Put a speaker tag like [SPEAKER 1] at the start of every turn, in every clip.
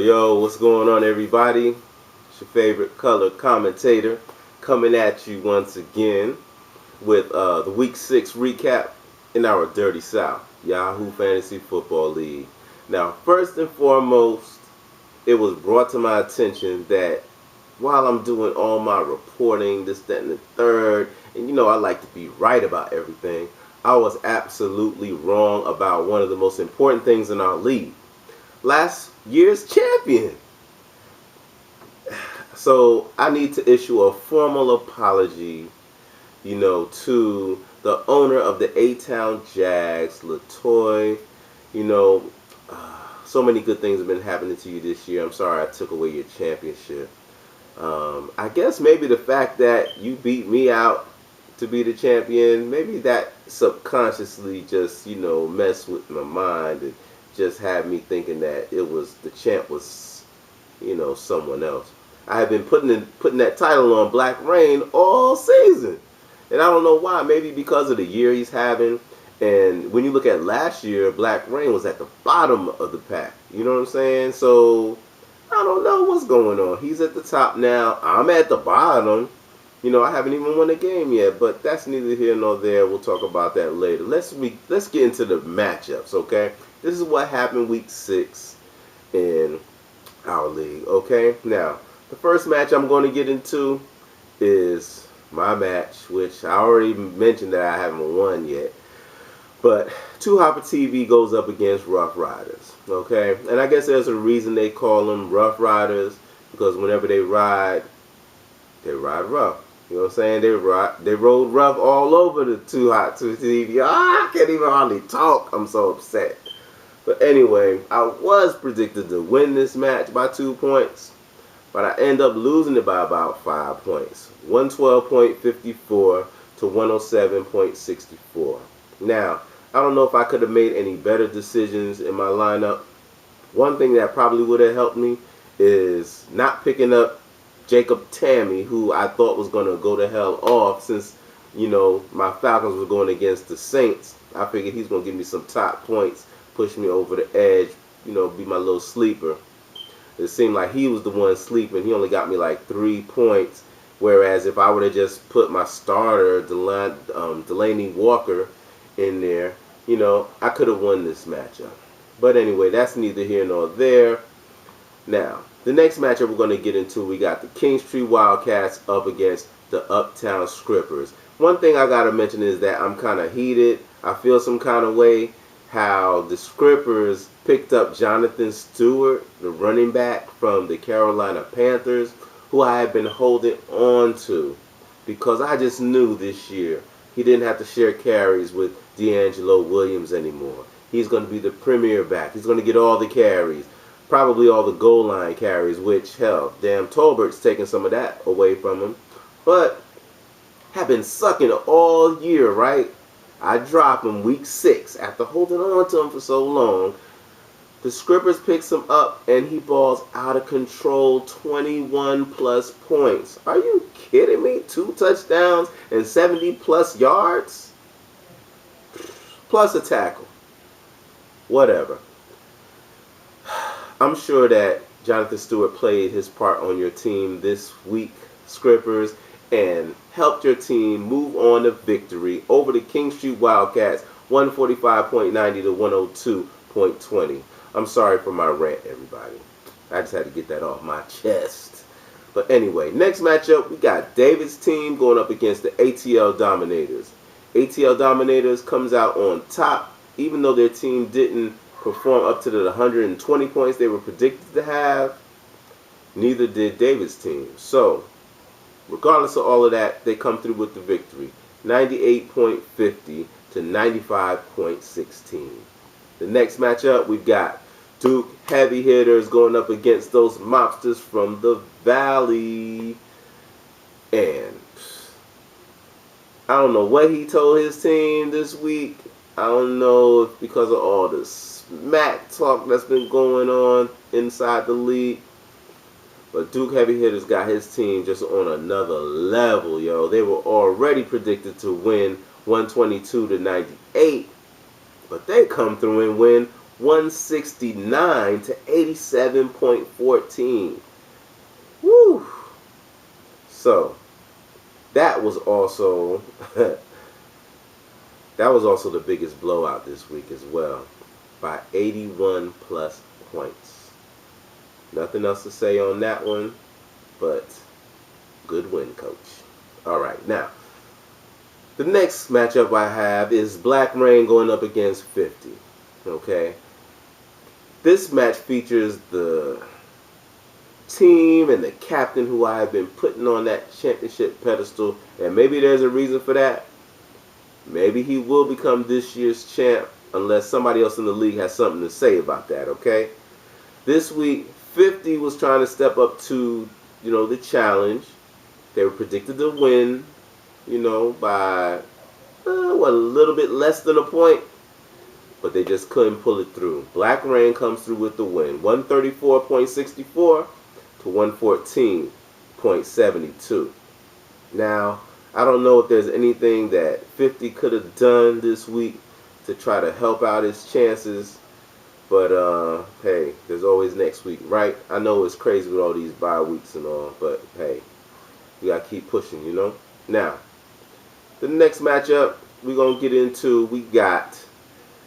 [SPEAKER 1] Yo, what's going on, everybody? It's your favorite color commentator coming at you once again with the Week 6 recap in our Dirty South, Yahoo Fantasy Football League. Now, first and foremost, it was brought to my attention that while I'm doing all my reporting, this, that, and the third, and I like to be right about everything, I was absolutely wrong about one of the most important things in our league. Last year's champion. So I need to issue a formal apology, to the owner of the A-Town Jags, Latoy. So many good things have been happening to you this year. I'm sorry I took away your championship. I guess maybe the fact that you beat me out to be the champion, maybe that subconsciously just, messed with my mind and just had me thinking that the champ was, someone else. I have been putting that title on Black Rain all season. And I don't know why. Maybe because of the year he's having. And when you look at last year, Black Rain was at the bottom of the pack. You know what I'm saying? So I don't know what's going on. He's at the top now. I'm at the bottom. I haven't even won a game yet, but that's neither here nor there. We'll talk about that later. Let's get into the matchups, okay? This is what happened week 6 in our league, okay? Now, the first match I'm going to get into is my match, which I already mentioned that I haven't won yet. But Two Hopper TV goes up against Rough Riders, okay? And I guess there's a reason they call them Rough Riders, because whenever they ride rough. You know what I'm saying? They rode rough all over the Too Hot to TV. I can't even hardly talk. I'm so upset. But anyway, I was predicted to win this match by 2 points, but I end up losing it by about 5 points. 112.54 to 107.64. Now, I don't know if I could have made any better decisions in my lineup. One thing that probably would have helped me is not picking up Jacob Tammy, who I thought was going to go to hell off since, my Falcons were going against the Saints. I figured he's going to give me some top points, push me over the edge, be my little sleeper. It seemed like he was the one sleeping. He only got me like 3 points, whereas if I would have just put my starter, Delaney Walker, in there, I could have won this matchup. But anyway, that's neither here nor there. Now, the next matchup we're going to get into, we got the Kingstree Wildcats up against the Uptown Scrippers. One thing I got to mention is that I'm kind of heated. I feel some kind of way how the Scrippers picked up Jonathan Stewart, the running back from the Carolina Panthers, who I had been holding on to because I just knew this year he didn't have to share carries with D'Angelo Williams anymore. He's going to be the premier back. He's going to get all the carries. Probably all the goal line carries, which, hell, damn Tolbert's taking some of that away from him. But have been sucking all year, right? I drop him week 6 after holding on to him for so long. The Scrippers picks him up, and he balls out of control, 21-plus points. Are you kidding me? 2 touchdowns and 70-plus yards? Plus a tackle. Whatever. I'm sure that Jonathan Stewart played his part on your team this week, Scrippers, and helped your team move on to victory over the Kingstree Wildcats, 145.90 to 102.20. I'm sorry for my rant, everybody. I just had to get that off my chest. But anyway, next matchup, we got David's team going up against the ATL Dominators. ATL Dominators comes out on top, even though their team didn't perform up to the 120 points they were predicted to have. Neither did David's team. So, regardless of all of that, they come through with the victory. 98.50 to 95.16. The next matchup, we've got Duke Heavy Hitters going up against those mobsters from the Valley. And I don't know what he told his team this week. I don't know if because of all the smack talk that's been going on inside the league. But Duke Heavy Hitters got his team just on another level, yo. They were already predicted to win 122 to 98. But they come through and win 169 to 87.14. Woo! So that was also that was also the biggest blowout this week as well, by 81 plus points. Nothing else to say on that one, but good win, coach. All right, now the next matchup I have is Black Rain going up against 50. Okay, this match features the team and the captain who I have been putting on that championship pedestal, and maybe there's a reason for that. Maybe he will become this year's champ unless somebody else in the league has something to say about that, okay? This week, 50 was trying to step up to, the challenge. They were predicted to win, by, a little bit less than a point. But they just couldn't pull it through. Black Rain comes through with the win. 134.64 to 114.72. Now, I don't know if there's anything that 50 could have done this week to try to help out his chances. But, hey, there's always next week, right? I know it's crazy with all these bye weeks and all, but, hey, we got to keep pushing, Now, the next matchup we're going to get into, we got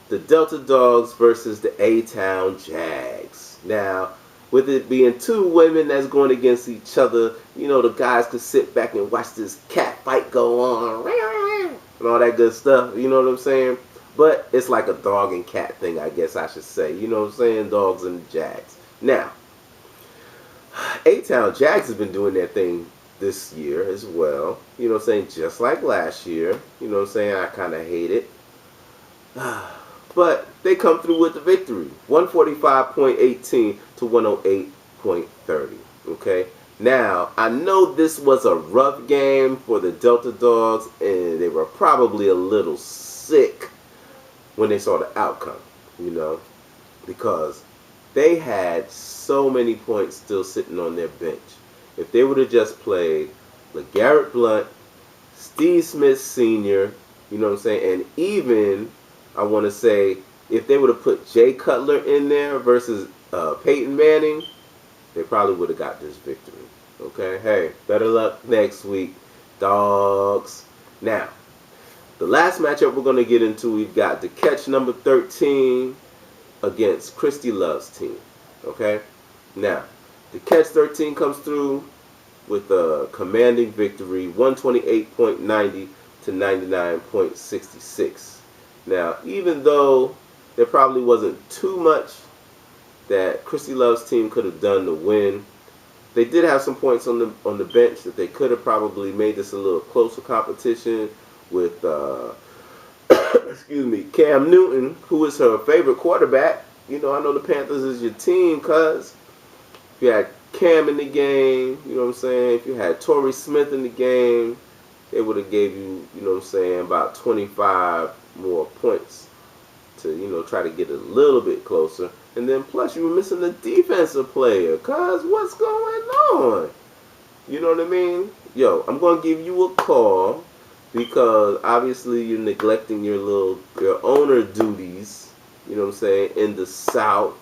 [SPEAKER 1] the Delta Dogs versus the A-Town Jags. Now, with it being two women that's going against each other, the guys could sit back and watch this cat fight go on and all that good stuff, you know what I'm saying? But it's like a dog and cat thing, I guess I should say. You know what I'm saying? Dogs and Jags. Now, A-Town Jags has been doing their thing this year as well. You know what I'm saying? Just like last year. You know what I'm saying? I kind of hate it. But they come through with the victory. 145.18 to 108.30. Okay? Now, I know this was a rough game for the Delta Dogs, and they were probably a little sick when they saw the outcome, because they had so many points still sitting on their bench. If they would have just played LeGarrette Blount, Steve Smith Sr., you know what I'm saying, and even, I want to say, if they would have put Jay Cutler in there versus Peyton Manning, they probably would have got this victory. Okay? Hey, better luck next week, dogs. Now, the last matchup we're going to get into, we've got the catch number 13 against Christy Love's team. Okay? Now, the catch 13 comes through with a commanding victory, 128.90 to 99.66. Now, even though there probably wasn't too much that Christy Love's team could have done to win, they did have some points on the bench that they could have probably made this a little closer competition with excuse me, Cam Newton, who is her favorite quarterback. I know the Panthers is your team, cuz if you had Cam in the game, you know what I'm saying, if you had Torrey Smith in the game, they would have gave you, you know what I'm saying, about 25 more points to, try to get a little bit closer. And then plus you were missing the defensive player, cuz what's going on? You know what I mean? Yo, I'm going to give you a call because obviously you're neglecting your owner duties, you know what I'm saying, in the South.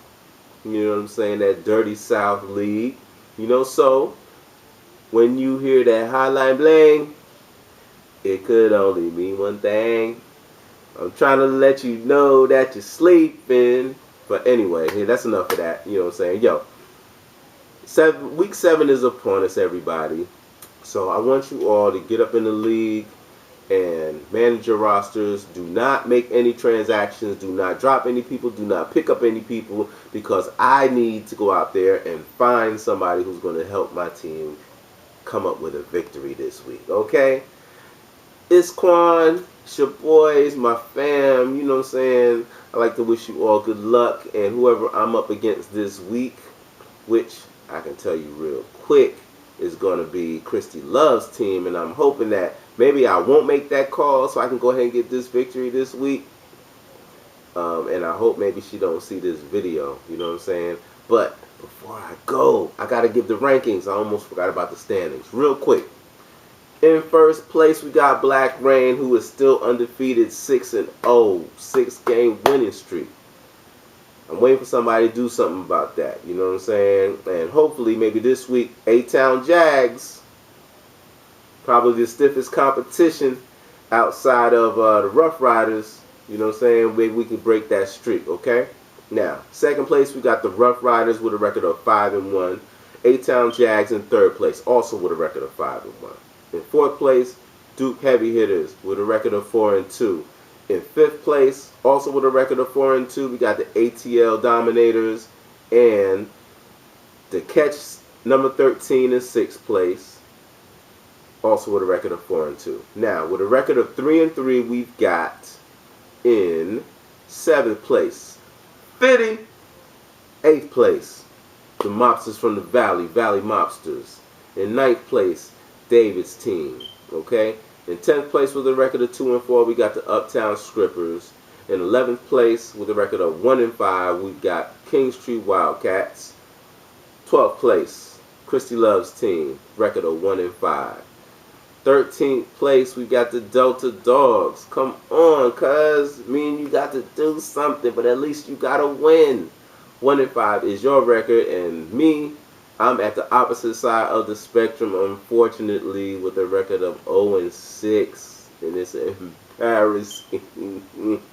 [SPEAKER 1] You know what I'm saying, that Dirty South League. So when you hear that hotline bling, it could only mean one thing. I'm trying to let you know that you're sleeping. But anyway, hey, that's enough of that. You know what I'm saying? Yo, week 7 is upon us, everybody. So I want you all to get up in the league and manage your rosters. Do not make any transactions. Do not drop any people. Do not pick up any people, because I need to go out there and find somebody who's going to help my team come up with a victory this week. Okay? It's Quan. It's your boys, my fam. You know what I'm saying? I like to wish you all good luck. And whoever I'm up against this week, which I can tell you real quick, is going to be Christy Love's team. And I'm hoping that maybe I won't make that call so I can go ahead and get this victory this week. And I hope maybe she don't see this video. You know what I'm saying? But before I go, I got to give the rankings. I almost forgot about the standings. Real quick. In first place, we got Black Rain, who is still undefeated, 6-0, 6-game winning streak. I'm waiting for somebody to do something about that. You know what I'm saying? And hopefully, maybe this week, A-Town Jags, probably the stiffest competition outside of the Rough Riders. You know what I'm saying? Maybe we can break that streak, okay? Now, second place, we got the Rough Riders with a record of 5-1. A-Town Jags in third place, also with a record of 5-1. In fourth place, D.U.K.E Heavy Hitters with a record of 4-2. In fifth place, also with a record of 4-2, we got the ATL Dominators and the Catch number 13 in sixth place, also with a record of 4-2. Now, with a record of 3-3, we've got in seventh place, fitting eighth place, the Mobsters from the Valley Mobsters. In ninth place, David's team. Okay. In 10th place with a record of 2-4, we got the Uptown Scrippers. In 11th place with a record of 1-5, we got Kingstree Wildcats. 12th place, Christy Love's team, record of 1-5. 13th place, we got the Delta Dogs. Come on, cuz. Me and you got to do something, but at least you got to win. 1-5 is your record, and me, I'm at the opposite side of the spectrum, unfortunately, with a record of 0-6. And it's embarrassing.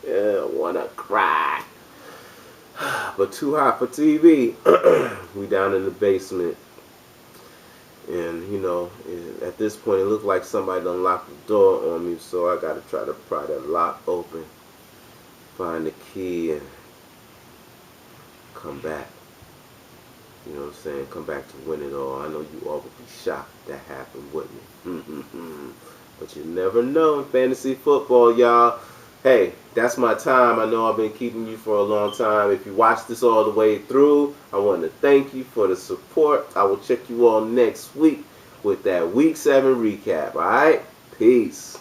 [SPEAKER 1] I want to cry. But too hot for TV. We down in the basement. And, you know, at this point, it looked like somebody done locked the door on me. So I got to try to pry that lock open. Find the key and come back. You know what I'm saying? Come back to win it all. I know you all would be shocked that happened, wouldn't you? But you never know in fantasy football, y'all. Hey, that's my time. I know I've been keeping you for a long time. If you watched this all the way through, I want to thank you for the support. I will check you all next week with that Week 7 recap. All right? Peace.